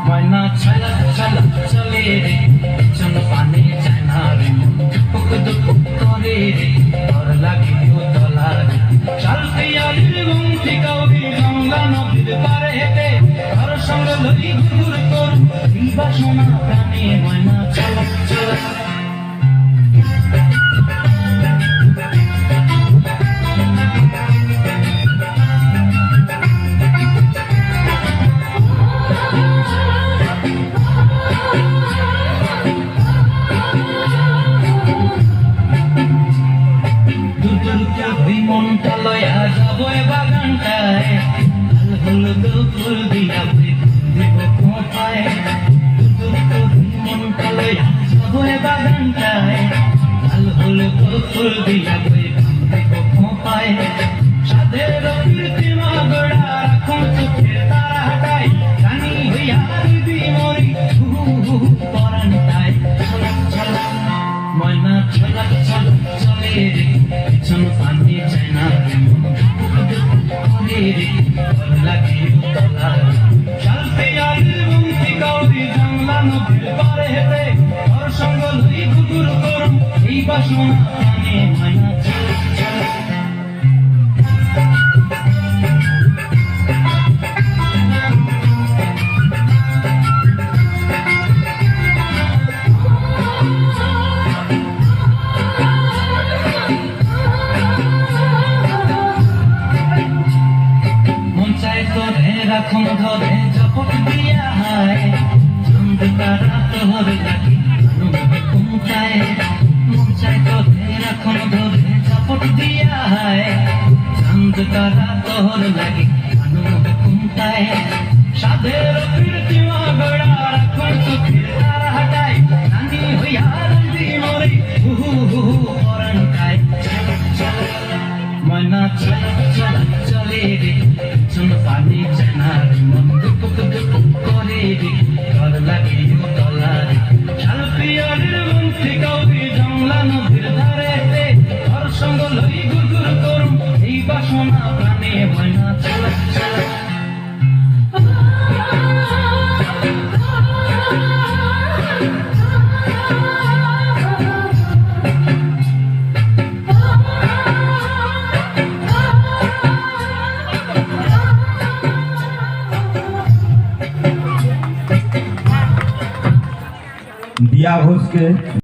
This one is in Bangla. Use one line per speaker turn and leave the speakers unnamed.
ময়না চলা চলা চলে রে চল পানে যায় না রে দুপুক দুপুক করে রে তোর লাগে তলা রে চলতে আলির গুমটি কাউরি গঙ্গা নদীর পারে হেঁটে তোর সঙ্গ লই ঘুর তোর এই বাসনা প্রাণে ময়না চলা চলা মনটা লয়া যাবো বাগানটায় লাল হলুদ ফুল দিয়া দিব খোঁপায় মনটা লয়া যাবো বাগানটায় লাল হলুদ ফুল দিয়া দিব খোঁপায় সাদের কীর্তিমা গোড়া রাখুন চোখের তারা হাটায় রানী হইয়া দিদি মরি পরানটায় ময়না চলা চলা চলে রে চল পানি চায় না রে লাগে তলা চলতে আলির গুমটি কাউরি জংলা নদীর পারে হেঁটে তোর সঙ্গ লই ঘুর করুম এই বাসনা প্রাণে ময়না চলা চলা রাখুন ধরে জপট দিয়া হয় চাঁদ তারা তোর লাগে কুমটায় মন চাই তোরে রাখুন ধরে জপট দিয়া হয় চাঁদ তারা তোর লাগে কুমটায় সাদের কীর্তিমা গোড়া রাখুন চোখের তারা হাটায় রানী হইয়া দিদি মরে পরানটায় ময়না চলা চলা চলে রে চল পানি চায় না রে মন দুপুক দুপুক করে রে তোর লাগে তলা রে শালপি আলির গুমটি কাউরি জংলা নদীর ধারে রে তোর সঙ্গ লই ঘুর ঘুর করুম এই বাসনা প্রাণে ময়না চলা চলা
दिया घोष के